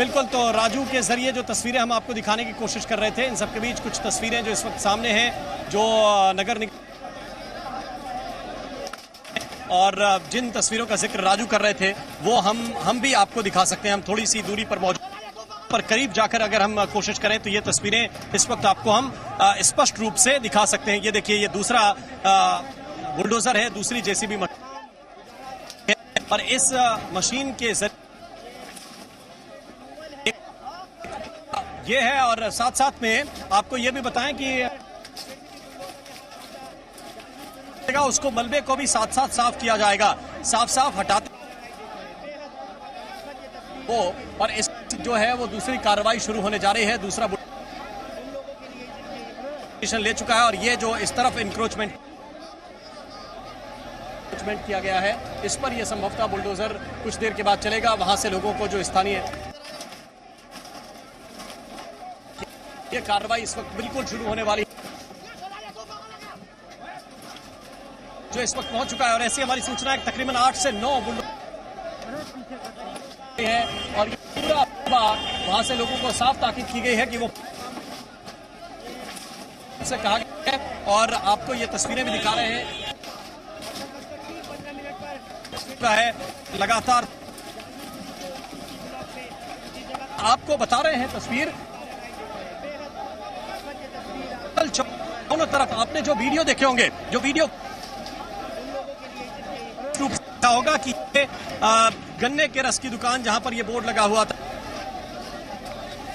बिल्कुल, तो राजू के जरिए जो तस्वीरें हम आपको दिखाने की कोशिश कर रहे थे, इन सबके बीच कुछ तस्वीरें जो इस वक्त सामने हैं, जो नगर निगम और जिन तस्वीरों का जिक्र राजू कर रहे थे वो हम भी आपको दिखा सकते हैं। हम थोड़ी सी दूरी पर मौजूद, पर करीब जाकर अगर हम कोशिश करें तो ये तस्वीरें इस वक्त आपको हम स्पष्ट रूप से दिखा सकते हैं। ये देखिए, ये दूसरा बुलडोजर है, दूसरी जेसीबी मशीन, और इस मशीन के जरिए ये है। और साथ साथ में आपको ये भी बताएं कि उसको मलबे को भी साथ साथ साफ किया जाएगा, साफ हटाते वो, और इस जो है वो दूसरी कार्रवाई शुरू होने जा रही है। दूसरा ले चुका है और ये जो इस तरफ इंक्रोचमेंट किया गया है, इस पर यह संभवतः बुलडोजर कुछ देर के बाद चलेगा। वहां से लोगों को जो स्थानीय ये कार्रवाई इस वक्त बिल्कुल शुरू होने वाली है, जो इस वक्त पहुंच चुका है। और ऐसी हमारी सूचना है तकरीबन 8 से 9 बुलडोजर है और ये पूरा वहां से लोगों को साफ ताकीद की गई है कि वो से कहा गया है। और आपको ये तस्वीरें भी दिखा रहे हैं है लगातार आपको बता रहे हैं तस्वीर दोनों तरफ। आपने जो वीडियो देखे होंगे, जो वीडियो होगा कि गन्ने के रस की दुकान जहां पर ये बोर्ड लगा हुआ था।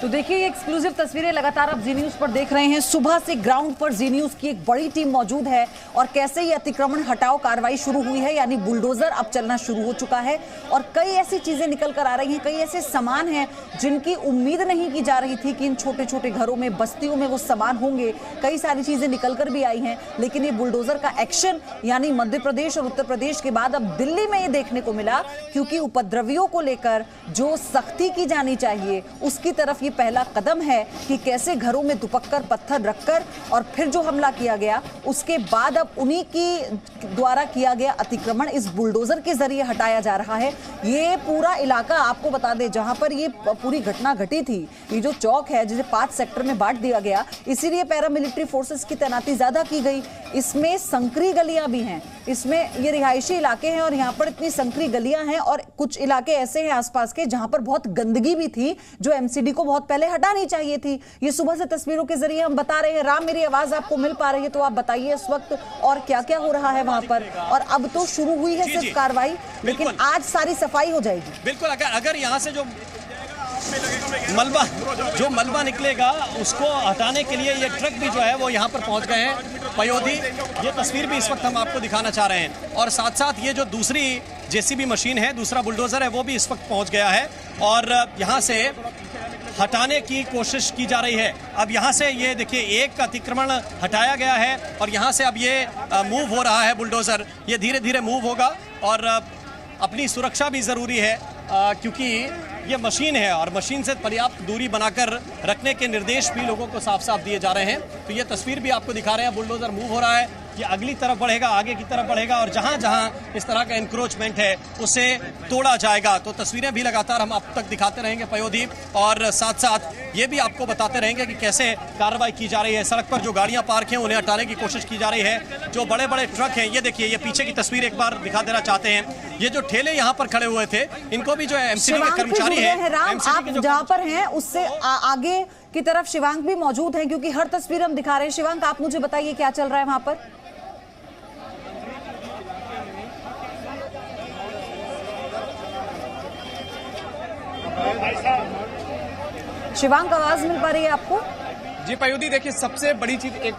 तो देखिए, ये एक्सक्लूसिव तस्वीरें लगातार आप जी न्यूज पर देख रहे हैं। सुबह से ग्राउंड पर जी न्यूज की एक बड़ी टीम मौजूद है और कैसे ये अतिक्रमण हटाओ कार्रवाई शुरू हुई है, यानी बुलडोजर अब चलना शुरू हो चुका है। और कई ऐसी चीजें निकल कर आ रही हैं, कई ऐसे सामान हैं जिनकी उम्मीद नहीं की जा रही थी कि इन छोटे छोटे घरों में, बस्तियों में वो सामान होंगे। कई सारी चीजें निकल कर भी आई हैं, लेकिन ये बुलडोजर का एक्शन यानी मध्य प्रदेश और उत्तर प्रदेश के बाद अब दिल्ली में ये देखने को मिला, क्योंकि उपद्रवियों को लेकर जो सख्ती की जानी चाहिए उसकी तरफ ये पहला कदम है कि कैसे घरों में दुपक्कर पत्थर रखकर और फिर जो हमला किया गया, उसके बाद अब उन्हीं की द्वारा किया गया अतिक्रमण इस बुलडोजर के जरिए हटाया जा रहा है। ये पूरा इलाका आपको बता दें जहां पर ये पूरी घटना घटी थी, ये जो चौक है जिसे 5 सेक्टर में बांट दिया गया, इसीलिए पैरामिलिट्री फोर्सेस की तैनाती ज्यादा की गई। इसमें संकरी गलियां भी हैं, इसमें ये रिहायशी इलाके हैं और यहाँ पर इतनी संकरी गलियां हैं और कुछ इलाके ऐसे हैं आसपास के जहां पर बहुत गंदगी भी थी, जो एमसीडी को बहुत पहले हटानी चाहिए थी। ये सुबह से तस्वीरों के जरिए हम बता रहे हैं। राम, मेरी आवाज आपको मिल पा रही है तो आप बताइए इस वक्त और क्या क्या हो रहा है वहां पर। और अब तो शुरू हुई है सिर्फ कार्रवाई, लेकिन आज सारी सफाई हो जाएगी। बिल्कुल, अगर यहाँ से जो मलबा निकलेगा उसको हटाने के लिए ये ट्रक भी जो है वो यहाँ पर पहुंच गए हैं पयोधी। ये तस्वीर भी इस वक्त हम आपको दिखाना चाह रहे हैं। और साथ साथ ये जो दूसरी जेसीबी मशीन है, दूसरा बुलडोजर है, वो भी इस वक्त पहुंच गया है और यहाँ से हटाने की कोशिश की जा रही है। अब यहाँ से ये देखिए, एक अतिक्रमण हटाया गया है और यहाँ से अब ये मूव हो रहा है बुलडोजर। ये धीरे धीरे मूव होगा और अपनी सुरक्षा भी ज़रूरी है, क्योंकि ये मशीन है और मशीन से पर्याप्त दूरी बनाकर रखने के निर्देश भी लोगों को साफ साफ दिए जा रहे हैं। तो ये तस्वीर भी आपको दिखा रहे हैं, बुलडोजर मूव हो रहा है, ये अगली तरफ बढ़ेगा, आगे की तरफ बढ़ेगा और जहां जहां इस तरह का इंक्रोचमेंट है उसे तोड़ा जाएगा। तो तस्वीरें भी लगातार हम आप तक दिखाते रहेंगे पयोधी, और साथ साथ ये भी आपको बताते रहेंगे कि कैसे कार्रवाई की जा रही है। सड़क पर जो गाड़ियां पार्क हैं उन्हें हटाने की कोशिश की जा रही है। जो बड़े बड़े ट्रक हैं, ये देखिए, ये पीछे की तस्वीर एक बार दिखा देना चाहते हैं। ये जो ठेले यहाँ पर खड़े हुए थे, इनको भी जो है एमसीडी के कर्मचारी हैं, आप जहाँ पर हैं उससे आगे की तरफ शिवांग भी मौजूद हैं, क्योंकि हर तस्वीर हम दिखा रहे हैं। शिवांग, आप मुझे बताइए क्या चल रहा है वहां पर। शिवांग, आवाज मिल पा रही है आपको? जी पयोधी, देखिए सबसे बड़ी चीज एक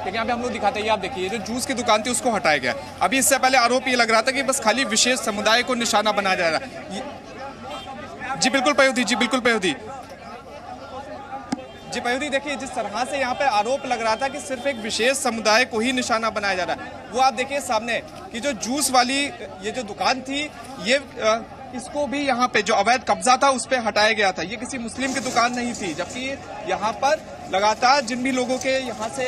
यहाँ पे हम लोग दिखाते हैं, आप देखिए जो जूस की दुकान थी उसको हटाया गया। अभी इससे पहले आरोप ये लग रहा था कि बस खाली विशेष समुदाय को निशाना बनाया जा रहा है। जी बिल्कुल पयोधी, जी बिल्कुल पयोधी, जी पयोधी, देखिए जिस तरह से यहाँ पे आरोप लग रहा था कि सिर्फ एक विशेष समुदाय को ही निशाना बनाया जा रहा है, वो आप देखिए सामने कि जो जूस वाली ये जो दुकान थी, ये इसको भी यहाँ पे जो अवैध कब्जा था उस पर हटाया गया था। ये किसी मुस्लिम की दुकान नहीं थी, जबकि यहाँ पर लगातार जिन भी लोगों के यहाँ से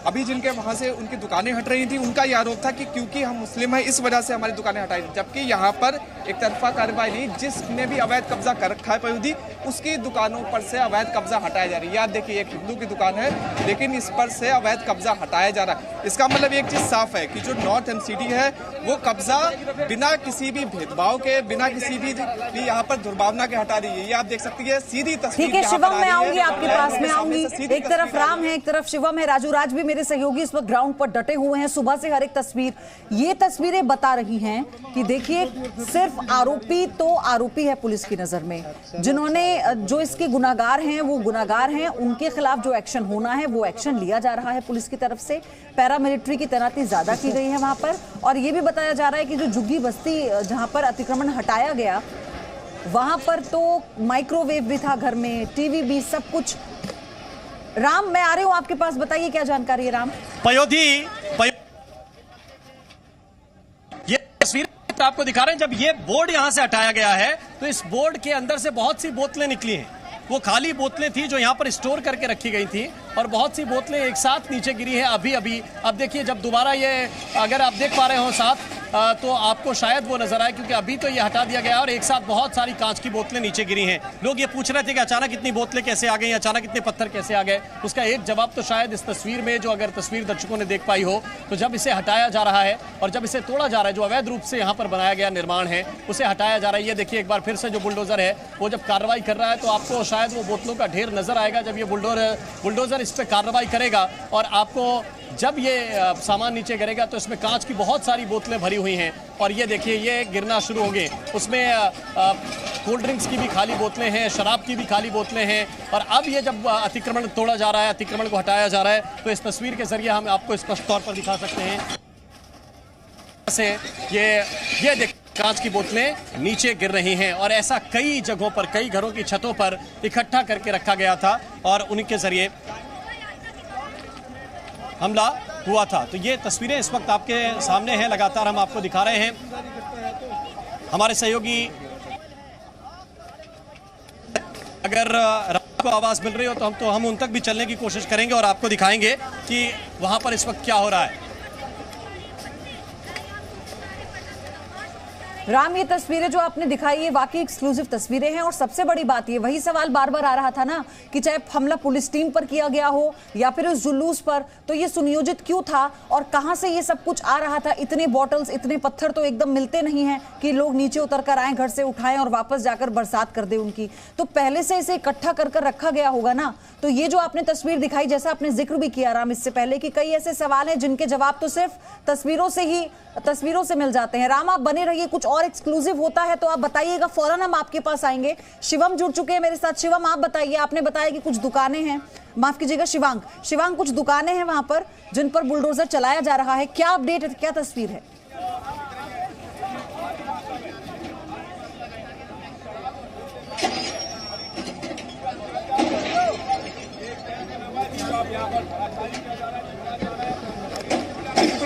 अभी जिनके वहां से उनकी दुकानें हट रही थी उनका ये आरोप था कि क्योंकि हम मुस्लिम हैं इस वजह से हमारी दुकानें हटाई थी, जबकि यहाँ पर एक तरफा कार्रवाई नहीं, जिसने भी अवैध कब्जा कर रखा है पयोधी उसकी दुकानों पर से अवैध कब्जा हटाया जा रहा है। याद देखिए, एक हिंदू की दुकान है लेकिन इस पर से अवैध कब्जा हटाया जा रहा है। इसका मतलब एक चीज साफ है कि जो नॉर्थ एमसीडी है वो कब्जा बिना किसी भी भेदभाव के, बिना किसी भी यहाँ पर दुर्भावना के हटा रही है। ये आप देख सकती है सीधी तस्वीर। ठीक है शिवम, मैं आऊंगी आपके पास, मैं आऊंगी। एक तरफ राम है, एक तरफ शिवम है, राजू राज भी मेरे सहयोगी इस वक्त ग्राउंड पर डटे हुए हैं। सुबह से हर एक तस्वीर, ये तस्वीरें बता रही हैं कि देखिए सिर्फ आरोपी तो आरोपी है पुलिस की नजर में, जिन्होंने जो इसके गुनाहगार हैं वो गुनाहगार हैं, उनके खिलाफ जो एक्शन होना है वो एक्शन लिया जा रहा है पुलिस की तरफ से। पैरामिलिट्री की तैनाती ज्यादा की गई है वहां पर, और ये भी बताया जा रहा है कि जो झुग्गी बस्ती जहां पर अतिक्रमण हटाया गया वहां पर तो माइक्रोवेव भी था घर में, टीवी भी, सब कुछ। राम, मैं आ रही हूं आपके पास, बताइए क्या जानकारी है राम। ये तस्वीर आपको दिखा रहे हैं। जब ये बोर्ड यहां से हटाया गया है तो इस बोर्ड के अंदर से बहुत सी बोतलें निकली हैं। वो खाली बोतलें थी जो यहाँ पर स्टोर करके रखी गई थी, और बहुत सी बोतलें एक साथ नीचे गिरी है अभी अभी। अब देखिए, जब दोबारा ये, अगर आप देख पा रहे हो साथ, तो आपको शायद वो नजर आए, क्योंकि अभी तो ये हटा दिया गया और एक साथ बहुत सारी कांच की बोतलें नीचे गिरी हैं। लोग ये पूछ रहे थे कि अचानक इतनी बोतलें कैसे आ गई, अचानक इतने पत्थर कैसे आ गए। उसका एक जवाब तो शायद इस तस्वीर में, जो अगर तस्वीर दर्शकों ने देख पाई हो, तो जब इसे हटाया जा रहा है और जब इसे तोड़ा जा रहा है, जो अवैध रूप से यहाँ पर बनाया गया निर्माण है उसे हटाया जा रहा है। ये देखिए एक बार फिर से जो बुलडोजर है वो जब कार्रवाई कर रहा है तो आपको शायद वो बोतलों का ढेर नजर आएगा जब ये बुलडोजर इस पर कार्रवाई करेगा। और आपको जब ये सामान नीचे गिरेगा तो इसमें कांच की बहुत सारी बोतलें भरी हुई हैं, और ये देखिए ये गिरना शुरू होंगे। उसमें कोल्ड ड्रिंक्स की भी खाली बोतलें हैं, शराब की भी खाली बोतलें हैं। और अब ये जब अतिक्रमण तोड़ा जा रहा है, अतिक्रमण को हटाया जा रहा है, तो इस तस्वीर के जरिए हम आपको स्पष्ट तौर पर दिखा सकते हैं से ये देख, कांच की बोतलें नीचे गिर रही हैं। और ऐसा कई जगहों पर, कई घरों की छतों पर इकट्ठा करके रखा गया था और उनके जरिए हमला हुआ था। तो ये तस्वीरें इस वक्त आपके सामने हैं, लगातार हम आपको दिखा रहे हैं। हमारे सहयोगी, अगर आपको आवाज मिल रही हो तो हम उन तक भी चलने की कोशिश करेंगे और आपको दिखाएंगे कि वहां पर इस वक्त क्या हो रहा है। राम, ये तस्वीरें जो आपने दिखाई है वाकई एक्सक्लूसिव तस्वीरें हैं, और सबसे बड़ी बात ये, वही सवाल बार बार आ रहा था ना कि चाहे हमला पुलिस टीम पर किया गया हो या फिर उस जुलूस पर, तो ये सुनियोजित क्यों था और कहां से ये सब कुछ आ रहा था। इतने बॉटल्स, इतने पत्थर तो एकदम मिलते नहीं हैं कि लोग नीचे उतर कर आए, घर से उठाएं और वापस जाकर बरसात कर दे उनकी। तो पहले से इसे इकट्ठा कर रखा गया होगा ना। तो ये जो आपने तस्वीर दिखाई, जैसा आपने जिक्र भी किया राम इससे पहले, कि कई ऐसे सवाल हैं जिनके जवाब तो सिर्फ तस्वीरों से मिल जाते हैं। राम, आप बने रहिए, कुछ और एक्सक्लूसिव होता है तो आप बताइएगा, फौरन हम आपके पास आएंगे। शिवम जुड़ चुके हैं मेरे साथ। शिवम, आप बताइए, आपने बताया कि कुछ दुकानें हैं, माफ कीजिएगा शिवांग, कुछ दुकानें हैं वहां पर जिन पर बुलडोजर चलाया जा रहा है, क्या अपडेट है, क्या तस्वीर है?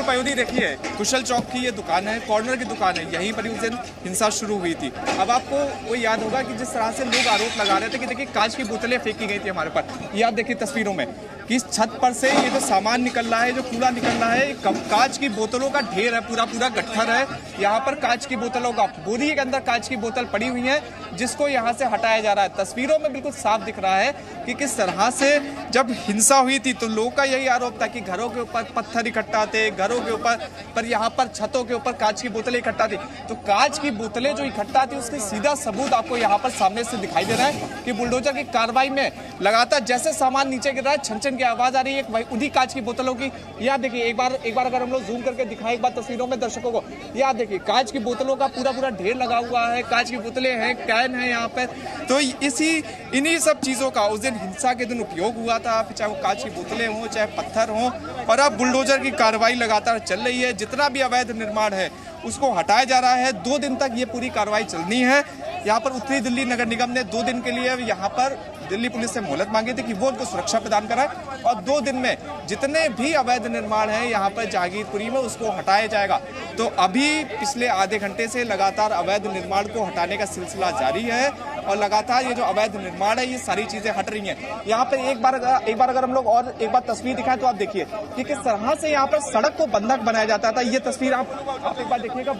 पयोधी देखिए, कुशल चौक की ये दुकान है, कॉर्नर की दुकान है, यहीं पर उस दिन हिंसा शुरू हुई थी। अब आपको वो याद होगा कि जिस तरह से लोग आरोप लगा रहे थे कि देखिए कांच की बोतलें फेंकी गई थी हमारे पर, याद देखिए तस्वीरों में कि छत पर से ये जो सामान निकल रहा है, जो कूड़ा निकल रहा है, कांच की बोतलों का ढेर है, पूरा गट्ठर है। यहाँ पर कांच की बोतलों का, बोरी के अंदर कांच की बोतल पड़ी हुई है जिसको यहाँ से हटाया जा रहा है। तस्वीरों में बिल्कुल साफ दिख रहा है कि किस तरह से जब हिंसा हुई थी तो लोगों का यही आरोप था कि घरों के ऊपर पत्थर इकट्ठा थे, घरों के ऊपर यहाँ पर छतों के ऊपर कांच की बोतलें इकट्ठा थी। तो कांच की बोतलें जो इकट्ठा थी उसकी सीधा सबूत आपको यहाँ पर सामने से दिखाई दे रहा है कि बुलडोजर की कार्रवाई में लगातार जैसे सामान नीचे गिर रहा है, छन की आवाज आ रही है उन्हीं कांच की बोतलों की। याद देखिए, एक बार अगर हम लोग जूम करके दिखाएं एक बार तस्वीरों में दर्शकों को, याद देखिए कांच की बोतलों का पूरा ढेर लगा हुआ है, कांच की बोतलें हैं, कैन है यहाँ पर। तो इन्हीं सब चीजों का उस दिन हिंसा के दिन उपयोग हुआ था, चाहे वो कांच की बोतलें हों, चाहे पत्थर हों। और अब बुलडोजर की कार्रवाई लगातार चल रही है, जितना भी अवैध निर्माण है उसको हटाया जा रहा है। 2 दिन तक ये पूरी कार्रवाई चलनी है। यहाँ पर उत्तरी दिल्ली नगर निगम ने 2 दिन के लिए यहाँ पर दिल्ली पुलिस से मोहलत मांगी थी कि वो उनको सुरक्षा प्रदान कराए और 2 दिन में जितने भी अवैध निर्माण हैं यहाँ पर जहांगीरपुरी में उसको हटाया जाएगा। तो अभी पिछले आधे घंटे से लगातार अवैध निर्माण को हटाने का सिलसिला जारी है और लगातार ये जो अवैध निर्माण है ये सारी चीजें हट रही हैं। यहाँ पर एक बार अगर हम लोग और एक बार तस्वीर दिखाएं तो आप देखिए कि किस तरह से यहाँ पर सड़क को बंधक बनाया जाता था। ये तस्वीर आप एक बार देखिएगा,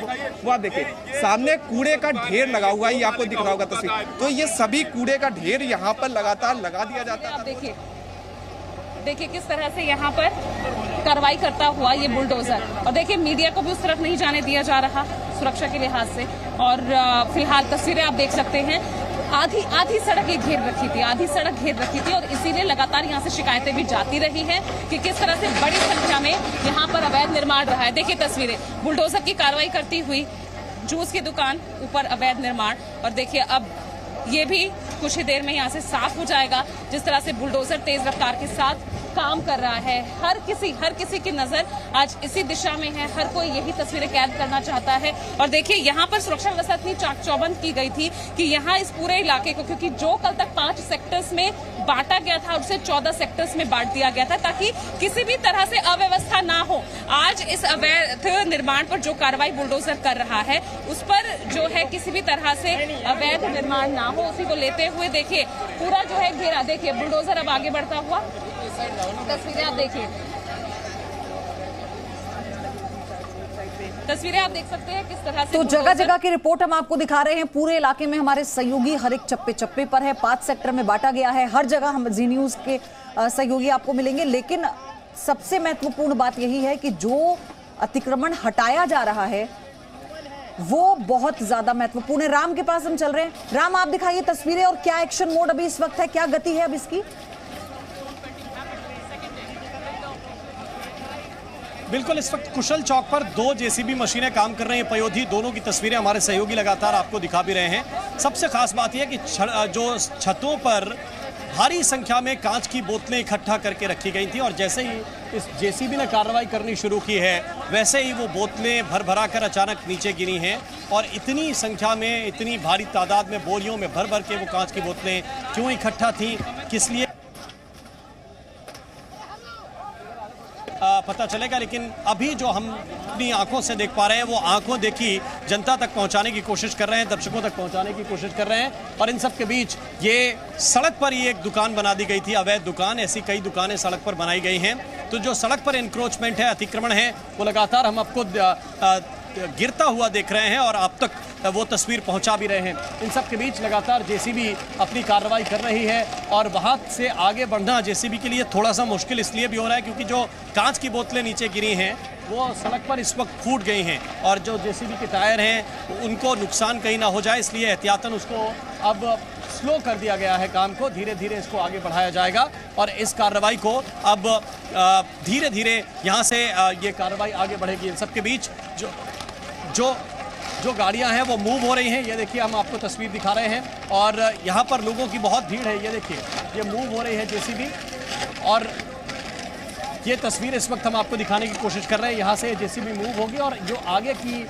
वो आप देखिए सामने कूड़े का ढेर लगा हुआ है, ये आपको दिख रहा होगा तस्वीर। तो ये सभी कूड़े का ढेर यहाँ पर लगातार लगा दिया जाता है। आप देखिए किस तरह से यहाँ पर कार्रवाई करता हुआ ये बुलडोजर, और देखिए मीडिया को भी उस तरफ नहीं जाने दिया जा रहा सुरक्षा के लिहाज से। और फिलहाल तस्वीरें आप देख सकते हैं, आधी सड़क ये घेर रखी थी, आधी सड़क घेर रखी थी और इसीलिए लगातार यहाँ से शिकायतें भी जाती रही हैं कि किस तरह से बड़ी संख्या में यहाँ पर अवैध निर्माण रहा है। देखिए तस्वीरें, बुलडोजर की कार्रवाई करती हुई जूस की दुकान, ऊपर अवैध निर्माण, और देखिए अब ये भी कुछ ही देर में यहाँ से साफ हो जाएगा। जिस तरह से बुलडोजर तेज रफ्तार के साथ काम कर रहा है, हर किसी की नजर आज इसी दिशा में है, हर कोई यही तस्वीरें कैद करना चाहता है। और देखिए यहाँ पर सुरक्षा व्यवस्था इतनी चाक चौबंद की गई थी कि यहाँ इस पूरे इलाके को, क्योंकि जो कल तक 5 सेक्टर्स में बांटा गया था उसे 14 सेक्टर्स में बांट दिया गया था ताकि किसी भी तरह से अव्यवस्था ना हो। आज इस अवैध निर्माण पर जो कार्रवाई बुलडोजर कर रहा है उस पर जो है किसी भी तरह से अवैध निर्माण ना हो, उसी को लेते हुए देखिए पूरा जो है घेरा। देखिए बुलडोजर अब आगे बढ़ता हुआ, तस्वीरें आप देखिए, तस्वीरें आप देख सकते हैं किस तरह से। तो जगह जगह की रिपोर्ट हम आपको दिखा रहे हैं। पूरे इलाके में हमारे सहयोगी हर एक चप्पे चप्पे पर है, 5 सेक्टर में बांटा गया है। हर जगह हम जी न्यूज के सहयोगी आपको मिलेंगे। लेकिन सबसे महत्वपूर्ण बात यही है कि जो अतिक्रमण हटाया जा रहा है वो बहुत ज्यादा महत्वपूर्ण है। राम के पास हम चल रहे हैं। राम, आप दिखाइए तस्वीरें और क्या एक्शन मोड अभी इस वक्त है, क्या गति है अब इसकी? बिल्कुल, इस वक्त कुशल चौक पर 2 जेसीबी मशीनें काम कर रही हैं पयोधी। दोनों की तस्वीरें हमारे सहयोगी लगातार आपको दिखा भी रहे हैं। सबसे खास बात यह कि जो छतों पर भारी संख्या में कांच की बोतलें इकट्ठा करके रखी गई थी और जैसे ही इस जेसीबी ने कार्रवाई करनी शुरू की है वैसे ही वो बोतलें भर भरा कर अचानक नीचे गिरी हैं। और इतनी संख्या में, इतनी भारी तादाद में बोरियों में भर भर के वो कांच की बोतलें क्यों इकट्ठा थी, किस लिए पता चलेगा। लेकिन अभी जो हम अपनी आंखों से देख पा रहे हैं वो आंखों देखी जनता तक पहुंचाने की कोशिश कर रहे हैं, दर्शकों तक पहुंचाने की कोशिश कर रहे हैं। और इन सब के बीच ये सड़क पर ही एक दुकान बना दी गई थी, अवैध दुकान। ऐसी कई दुकानें सड़क पर बनाई गई हैं। तो जो सड़क पर इंक्रोचमेंट है, अतिक्रमण है, वो लगातार हम आपको गिरता हुआ देख रहे हैं और आप तक वो तस्वीर पहुंचा भी रहे हैं। इन सब के बीच लगातार जेसीबी अपनी कार्रवाई कर रही है और वहां से आगे बढ़ना जेसीबी के लिए थोड़ा सा मुश्किल इसलिए भी हो रहा है क्योंकि जो कांच की बोतलें नीचे गिरी हैं वो सड़क पर इस वक्त फूट गई हैं और जो जेसीबी के टायर हैं उनको नुकसान कहीं ना हो जाए, इसलिए एहतियातन उसको अब स्लो कर दिया गया है काम को। धीरे धीरे इसको आगे बढ़ाया जाएगा और इस कार्रवाई को अब धीरे धीरे यहाँ से ये कार्रवाई आगे बढ़ेगी। इन सब के बीच जो गाड़ियां हैं वो मूव हो रही हैं। ये देखिए, हम आपको तस्वीर दिखा रहे हैं और यहाँ पर लोगों की बहुत भीड़ है। ये देखिए, ये मूव हो रही है जेसीबी और ये तस्वीर इस वक्त हम आपको दिखाने की कोशिश कर रहे हैं। यहाँ से जेसीबी मूव होगी और जो आगे की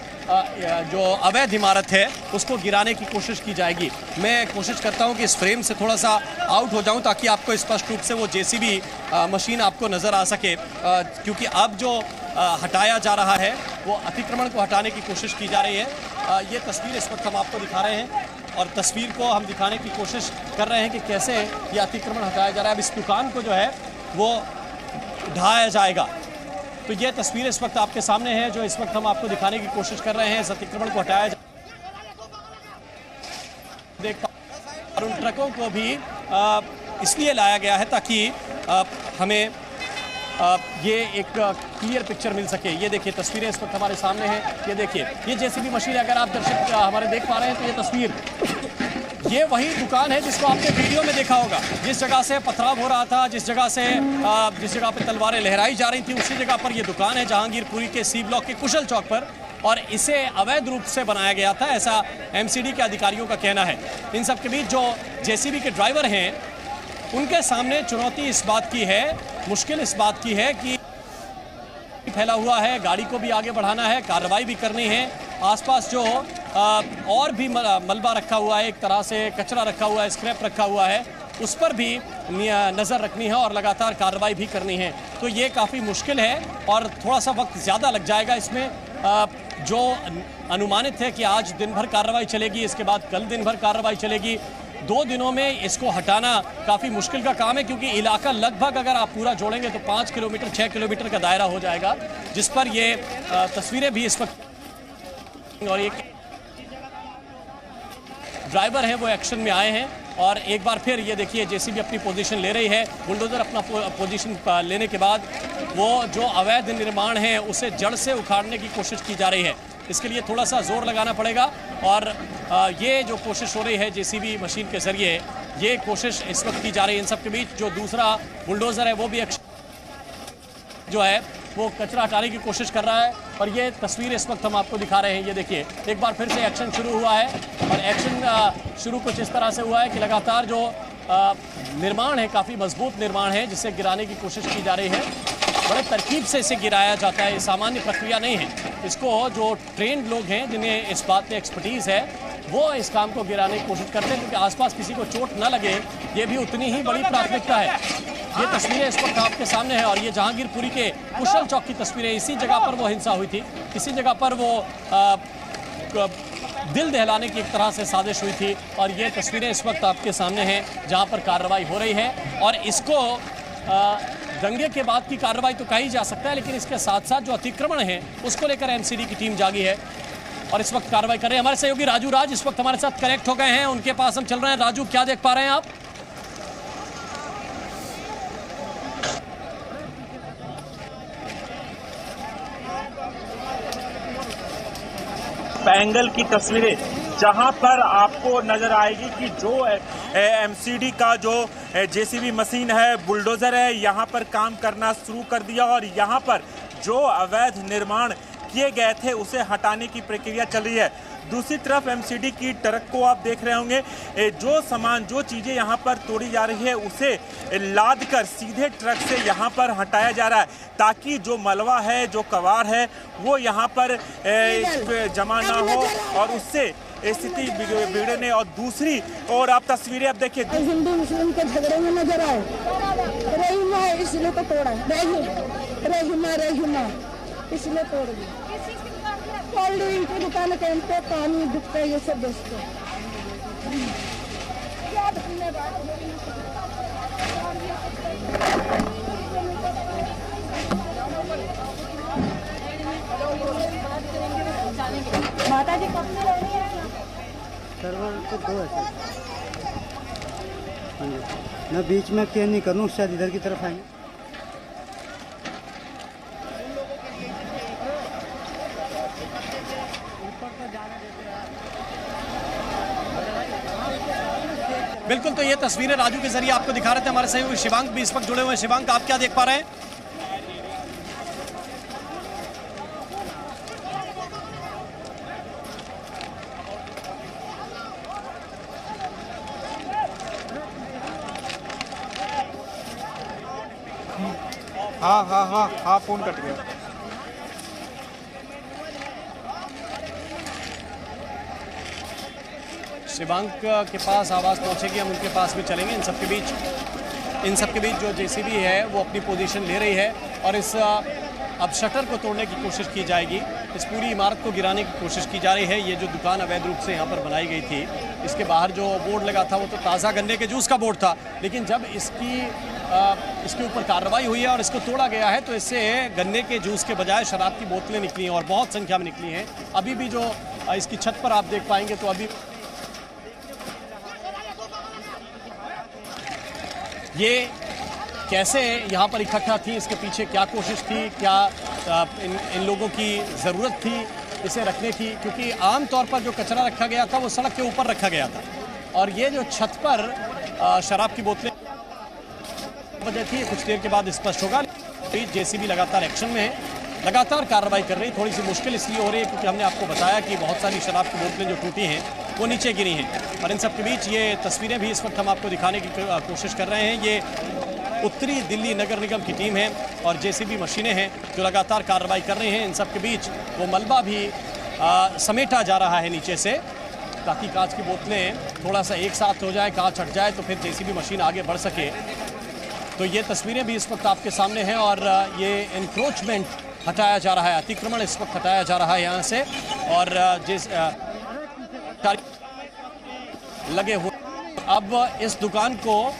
जो अवैध इमारत है उसको गिराने की कोशिश की जाएगी। मैं कोशिश करता हूँ कि इस फ्रेम से थोड़ा सा आउट हो जाऊँ ताकि आपको स्पष्ट रूप से वो जेसीबी मशीन आपको नज़र आ सके, क्योंकि अब जो हटाया जा रहा है वो अतिक्रमण को हटाने की कोशिश की जा रही है। ये तस्वीर इस वक्त हम आपको दिखा रहे हैं और तस्वीर को हम दिखाने की कोशिश कर रहे हैं कि कैसे ये अतिक्रमण हटाया जा रहा है। अब इस दुकान को जो है वो ढाया जाएगा। तो ये तस्वीर इस वक्त आपके सामने है जो इस वक्त हम आपको दिखाने की कोशिश कर रहे हैं। इस अतिक्रमण को हटाया देख पा और उन ट्रकों को भी इसलिए लाया गया है ताकि हमें ये एक क्लियर पिक्चर मिल सके। ये देखिए, तस्वीरें इस वक्त हमारे सामने हैं। ये देखिए, ये जेसीबी मशीन अगर आप दर्शक हमारे देख पा रहे हैं तो ये तस्वीर, ये वही दुकान है जिसको आपने वीडियो में देखा होगा। जिस जगह से पथराव हो रहा था, जिस जगह पे तलवारें लहराई जा रही थी, उसी जगह पर ये दुकान है जहांगीरपुरी के सी ब्लॉक के कुशल चौक पर। और इसे अवैध रूप से बनाया गया था, ऐसा एमसीडी के अधिकारियों का कहना है। इन सब के बीच जो जेसीबी के ड्राइवर हैं उनके सामने चुनौती इस बात की है, मुश्किल इस बात की है कि फैला हुआ है, गाड़ी को भी आगे बढ़ाना है, कार्रवाई भी करनी है। आसपास जो और भी मलबा रखा हुआ है, एक तरह से कचरा रखा हुआ है, स्क्रैप रखा हुआ है, उस पर भी नज़र रखनी है और लगातार कार्रवाई भी करनी है। तो ये काफ़ी मुश्किल है और थोड़ा सा वक्त ज़्यादा लग जाएगा इसमें। जो अनुमानित है कि आज दिन भर कार्रवाई चलेगी, इसके बाद कल दिन भर कार्रवाई चलेगी। 2 दिनों में इसको हटाना काफ़ी मुश्किल का काम है, क्योंकि इलाका लगभग अगर आप पूरा जोड़ेंगे तो 5 किलोमीटर 6 किलोमीटर का दायरा हो जाएगा, जिस पर ये तस्वीरें भी इस वक्त। और ये ड्राइवर है वो एक्शन में आए हैं और एक बार फिर ये देखिए जेसीबी अपनी पोजीशन ले रही है। बुलडोज़र अपना पोजीशन लेने के बाद वो जो अवैध निर्माण है उसे जड़ से उखाड़ने की कोशिश की जा रही है। इसके लिए थोड़ा सा जोर लगाना पड़ेगा और ये जो कोशिश हो रही है जेसीबी मशीन के ज़रिए, ये कोशिश इस वक्त की जा रही है। इन सब के बीच जो दूसरा बुलडोज़र है वो भी जो है वो कचरा हटाने की कोशिश कर रहा है और ये तस्वीर इस वक्त हम आपको दिखा रहे हैं। ये देखिए एक बार फिर से एक्शन शुरू हुआ है और एक्शन शुरू कुछ इस तरह से हुआ है कि लगातार जो निर्माण है, काफ़ी मजबूत निर्माण है, जिसे गिराने की कोशिश की जा रही है। बड़े तरकीब से इसे गिराया जाता है, ये सामान्य प्रक्रिया नहीं है। इसको जो ट्रेंड लोग हैं, जिन्हें इस बात में एक्सपर्टीज़ है, वो इस काम को गिराने की कोशिश करते हैं, क्योंकि आसपास किसी को चोट न लगे, ये भी उतनी ही बड़ी प्राथमिकता है। ये तस्वीरें इस वक्त आपके सामने हैं और ये जहांगीरपुरी के कुशल चौक की तस्वीरें। इसी जगह पर वो हिंसा हुई थी, इसी जगह पर वो दिल दहलाने की एक तरह से साजिश हुई थी और ये तस्वीरें इस वक्त आपके सामने हैं जहां पर कार्रवाई हो रही है। और इसको दंगे के बाद की कार्रवाई तो कही जा सकता है, लेकिन इसके साथ साथ जो अतिक्रमण है उसको लेकर एमसीडी की टीम जागी है और इस वक्त कार्रवाई कर रहे हैं। हमारे सहयोगी राजू राज इस वक्त हमारे साथ कनेक्ट हो गए हैं, उनके पास हम चल रहे हैं। राजू, क्या देख पा रहे हैं आप? एंगल की तस्वीरें जहां पर आपको नजर आएगी कि जो एमसीडी का जो जेसीबी मशीन है, बुलडोजर है, यहां पर काम करना शुरू कर दिया और यहां पर जो अवैध निर्माण किए गए थे उसे हटाने की प्रक्रिया चल रही है। दूसरी तरफ एमसीडी की ट्रक को आप देख रहे होंगे, जो सामान, जो चीज़ें यहाँ पर तोड़ी जा रही है उसे लाद कर सीधे ट्रक से यहाँ पर हटाया जा रहा है, ताकि जो मलबा है, जो कबाड़ है, वो यहाँ पर जमा ना हो और उससे स्थिति बिगड़ने। और दूसरी और आप तस्वीरें अब देखिए, हिंदू मुस्लिम के झगड़े में नजर आए, रहीमा है इसलिए तो तोड़ा, रहीमा इसलिए तोड़ दी। कोल्ड ड्रिंक की दुकान के अंदर पानी बिकता है, ये सब बेचते हैं। माता जी कब से रहनी है? सर्वर तो 2 है मैं बीच में क्या नहीं करूँ, शायद इधर की तरफ आएंगे। बिल्कुल, तो ये तस्वीरें राजू के जरिए आपको दिखा रहे थे। हमारे सहयोगी शिवांक भी इस वक्त जुड़े हुए हैं। शिवांक, आप क्या देख पा रहे हैं? हाँ, फोन कट गया। शिवांक के पास आवाज़ पहुंचेगी, हम उनके पास भी चलेंगे। इन सब के बीच जो जेसीबी है वो अपनी पोजीशन ले रही है और इस अब शटर को तोड़ने की कोशिश की जाएगी। इस पूरी इमारत को गिराने की कोशिश की जा रही है। ये जो दुकान अवैध रूप से यहाँ पर बनाई गई थी, इसके बाहर जो बोर्ड लगा था वो तो ताज़ा गन्ने के जूस का बोर्ड था, लेकिन जब इसके ऊपर कार्रवाई हुई है और इसको तोड़ा गया है तो इससे गन्ने के जूस के बजाय शराब की बोतलें निकली हैं और बहुत संख्या में निकली हैं। अभी भी जो इसकी छत पर आप देख पाएंगे तो अभी ये कैसे यहाँ पर इकट्ठा थी, इसके पीछे क्या कोशिश थी, क्या इन लोगों की ज़रूरत थी इसे रखने की, क्योंकि आम तौर पर जो कचरा रखा गया था वो सड़क के ऊपर रखा गया था और ये जो छत पर शराब की बोतलें वजह थी, कुछ देर के बाद स्पष्ट होगा। जेसीबी लगातार एक्शन में है, लगातार कार्रवाई कर रही है। थोड़ी सी मुश्किल इसलिए हो रही है क्योंकि हमने आपको बताया कि बहुत सारी शराब की बोतलें जो टूटी हैं वो नीचे गिरी हैं। और इन सब के बीच ये तस्वीरें भी इस वक्त हम आपको दिखाने की कोशिश कर रहे हैं। ये उत्तरी दिल्ली नगर निगम की टीम है और जेसीबी मशीनें हैं जो लगातार कार्रवाई कर रही हैं। इन सब के बीच वो मलबा भी समेटा जा रहा है नीचे से, ताकि कांच की बोतलें थोड़ा सा एक साथ हो जाए, कांच हट जाए तो फिर जेसीबी मशीन आगे बढ़ सके। तो ये तस्वीरें भी इस वक्त आपके सामने हैं और ये इंक्रोचमेंट हटाया जा रहा है, अतिक्रमण इस वक्त हटाया जा रहा है यहाँ से। और जिस लगे हुए अब इस दुकान को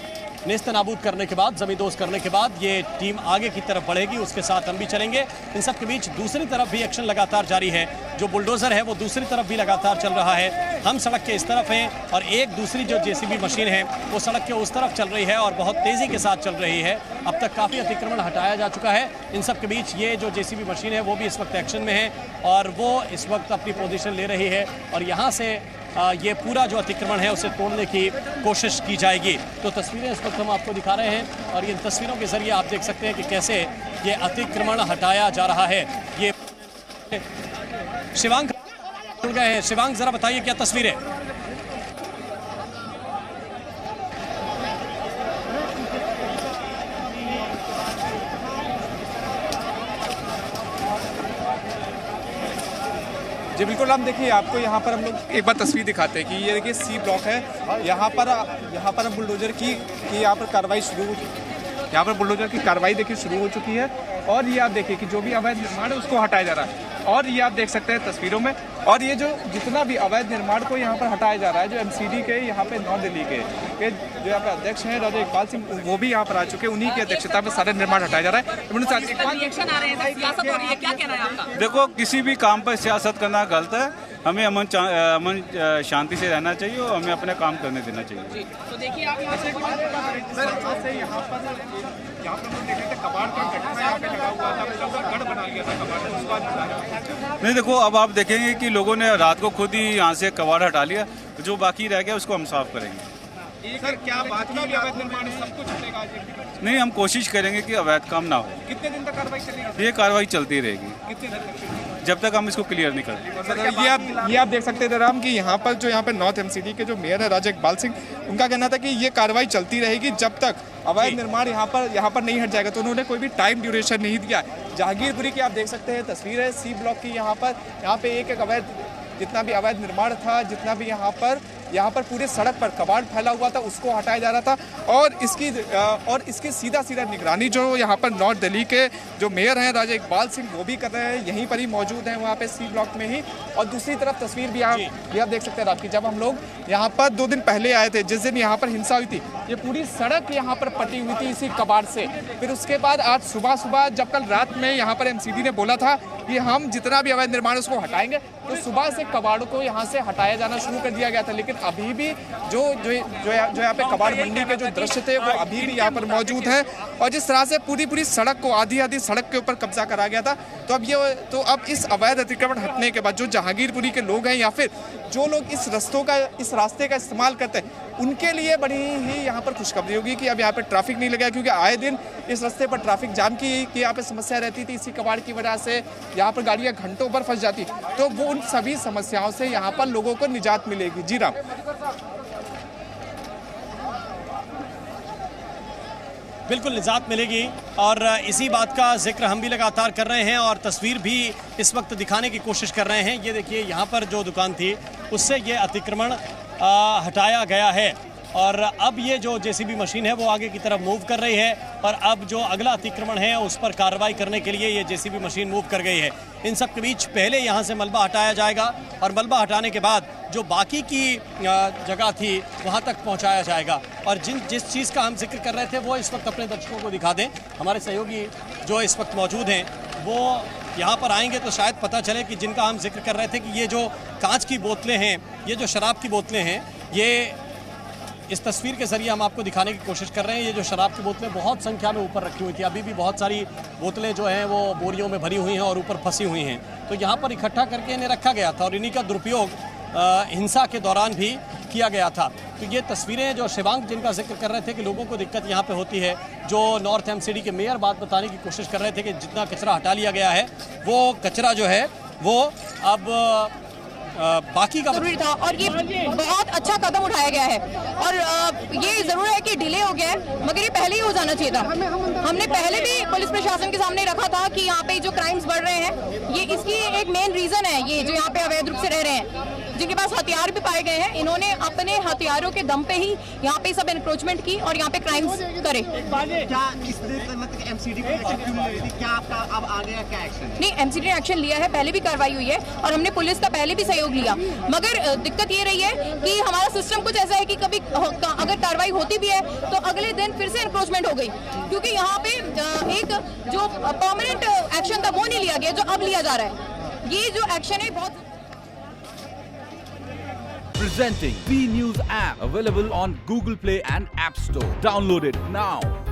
नेस्तनाबूद करने के बाद, जमींदोज करने के बाद ये टीम आगे की तरफ बढ़ेगी, उसके साथ हम भी चलेंगे। इन सब के बीच दूसरी तरफ भी एक्शन लगातार जारी है। जो बुलडोजर है वो दूसरी तरफ भी लगातार चल रहा है। हम सड़क के इस तरफ हैं और एक दूसरी जो जेसीबी मशीन है वो सड़क के उस तरफ चल रही है और बहुत तेज़ी के साथ चल रही है। अब तक काफ़ी अतिक्रमण हटाया जा चुका है। इन सब के बीच ये जो जेसीबी मशीन है वो भी इस वक्त एक्शन में है और वो इस वक्त अपनी पोजीशन ले रही है और यहाँ से ये पूरा जो अतिक्रमण है उसे तोड़ने की कोशिश की जाएगी। तो तस्वीरें इस वक्त हम आपको दिखा रहे हैं और इन तस्वीरों के जरिए आप देख सकते हैं कि कैसे ये अतिक्रमण हटाया जा रहा है। ये शिवांग गए हैं। शिवांग, जरा बताइए क्या तस्वीर है? जी बिल्कुल, हम देखिए आपको यहाँ पर हम लोग एक बार तस्वीर दिखाते हैं कि ये देखिए सी ब्लॉक है। यहाँ पर हम बुलडोजर की यहाँ पर कार्रवाई शुरू हो चुकी है। यहाँ पर बुलडोजर की कार्रवाई देखिए शुरू हो चुकी है और ये आप देखिए कि जो भी अवैध निर्माण है उसको हटाया जा रहा है। और ये आप देख सकते हैं तस्वीरों में, और ये जो जितना भी अवैध निर्माण को यहाँ पर हटाया जा रहा है, जो एमसीडी के यहाँ पे नौ दिल्ली के जो यहाँ पे अध्यक्ष हैं राजा इकबाल सिंह, वो भी यहाँ पर आ चुके हैं। उन्हीं की अध्यक्षता में सारे निर्माण हटाया जा रहा है। देखो, किसी भी काम पर सियासत करना गलत है। हमें अमन शांति से रहना चाहिए और हमें अपना काम करने देना चाहिए। तो देखिए आप यहाँ पर हम देख रहे थे कबाड़ का गड्ढा यहाँ पे लगा हुआ था, गढ़ बना गया था कबाड़ का, उसका नहीं देखो, अब आप देखेंगे कि लोगों ने रात को खुद ही यहाँ से कबाड़ हटा लिया, जो बाकी रह गया उसको हम साफ करेंगे। सर क्या बाकी भी अवैध निर्माण सब कुछ चलेगा? नहीं, हम कोशिश करेंगे कि अवैध काम ना हो। कितने दिन तक कार्रवाई चलेगी? ये कार्रवाई चलती रहेगी कितने दिन तक? जब तक हम इसको क्लियर नहीं करते। ये आप देख सकते थे राम कि यहाँ पर जो यहाँ पे नॉर्थ एमसीडी के जो मेयर है राजा इकबाल सिंह, उनका कहना था कि ये कार्रवाई चलती रहेगी जब तक अवैध निर्माण यहाँ पर नहीं हट जाएगा। तो उन्होंने कोई भी टाइम ड्यूरेशन नहीं दिया। जहांगीरपुरी की आप देख सकते हैं तस्वीर है सी ब्लॉक की। यहाँ पे एक अवैध जितना भी अवैध निर्माण था, जितना भी यहाँ पर पूरे सड़क पर कबाड़ फैला हुआ था, उसको हटाया जा रहा था। और इसकी सीधा निगरानी जो यहाँ पर नॉर्थ दिल्ली के जो मेयर हैं राजा इकबाल सिंह, वो भी कर रहे हैं। यहीं पर ही मौजूद हैं वहाँ पे सी ब्लॉक में ही। और दूसरी तरफ तस्वीर भी आप देख सकते हैं रात की, जब हम लोग यहाँ पर 2 दिन पहले आए थे, जिस दिन यहाँ पर हिंसा हुई थी, ये पूरी सड़क यहाँ पर पटी हुई थी इसी कबाड़ से। फिर उसके बाद आज सुबह जब कल रात में यहाँ पर एमसीडी ने बोला था कि हम जितना भी अवैध निर्माण उसको हटाएंगे, तो सुबह से कबाड़ों को यहाँ से हटाया जाना शुरू कर दिया गया था। लेकिन अभी भी जो यहाँ पे कबाड़ मंडी के जो दृश्य थे वो अभी भी यहाँ पर मौजूद है। और जिस तरह से पूरी सड़क को आधी सड़क के ऊपर कब्जा करा गया था, तो अब इस अवैध अतिक्रमण हटने के बाद जो जहांगीरपुरी के लोग हैं या फिर जो लोग इस रास्ते का इस्तेमाल करते हैं, उनके लिए बड़ी ही यहाँ पर खुशखबरी होगी कि अब यहाँ पर ट्रैफिक नहीं लगेगा। क्योंकि आए दिन इस रास्ते पर ट्रैफिक जाम की यहाँ पे समस्या रहती थी। इसी कबाड़ की वजह से यहाँ पर गाड़ियाँ घंटों पर फंस जाती, तो वो उन सभी समस्याओं से यहाँ पर लोगों को निजात मिलेगी। जी राम। बिल्कुल निजात मिलेगी और इसी बात का जिक्र हम भी लगातार कर रहे हैं और तस्वीर भी इस वक्त दिखाने की कोशिश कर रहे हैं। ये देखिए, यहाँ पर जो दुकान थी उससे ये अतिक्रमण हटाया गया है और अब ये जो जेसीबी मशीन है वो आगे की तरफ मूव कर रही है और अब जो अगला अतिक्रमण है उस पर कार्रवाई करने के लिए ये जेसीबी मशीन मूव कर गई है। इन सब के बीच पहले यहाँ से मलबा हटाया जाएगा और मलबा हटाने के बाद जो बाकी की जगह थी वहाँ तक पहुँचाया जाएगा। और जिस चीज़ का हम जिक्र कर रहे थे वो इस वक्त अपने दर्शकों को दिखा दें। हमारे सहयोगी जो इस वक्त मौजूद हैं वो यहाँ पर आएंगे तो शायद पता चले कि जिनका हम जिक्र कर रहे थे कि ये जो कांच की बोतलें हैं, ये जो शराब की बोतलें हैं, ये इस तस्वीर के जरिए हम आपको दिखाने की कोशिश कर रहे हैं। ये जो शराब की बोतलें बहुत संख्या में ऊपर रखी हुई थी, अभी भी बहुत सारी बोतलें जो हैं वो बोरियों में भरी हुई हैं और ऊपर फंसी हुई हैं, तो यहाँ पर इकट्ठा करके इन्हें रखा गया था और इन्हीं का दुरुपयोग हिंसा के दौरान भी किया गया था। तो ये तस्वीरें जो शिवांग जिनका जिक्र कर रहे थे कि लोगों को दिक्कत यहाँ पे होती है, जो नॉर्थ एमसीडी के मेयर बात बताने की कोशिश कर रहे थे कि जितना कचरा हटा लिया गया है वो कचरा जो है वो अब बाकी का जरूरी था और ये बहुत अच्छा कदम उठाया गया है। और ये जरूर है कि डिले हो गया है, मगर ये पहले ही हो जाना चाहिए था। हमने पहले भी पुलिस प्रशासन के सामने रखा था कि यहाँ पे जो क्राइम्स बढ़ रहे हैं, ये इसकी एक मेन रीजन है, ये जो यहाँ पे अवैध रूप से रह रहे हैं, जिनके पास हथियार भी पाए गए हैं, इन्होंने अपने हथियारों के दम पे ही यहाँ पे सब एनक्रोचमेंट की और यहाँ पे क्राइम्स करे। क्या एमसीडी क्या आपका अब आ गया क्या एक्शन? नहीं, एमसीडी ने एक्शन लिया है, पहले भी कार्रवाई हुई है और हमने पुलिस का पहले भी सहयोग लिया, मगर दिक्कत ये रही है कि हमारा सिस्टम कुछ ऐसा है कि कभी अगर कार्रवाई होती भी है तो अगले दिन फिर से एनक्रोचमेंट हो गई, क्योंकि यहाँ पे एक जो परमानेंट एक्शन था वो नहीं लिया गया जो अब लिया जा रहा है। ये जो एक्शन है बहुत Presenting B News app, available on Google Play and App Store. Download it now.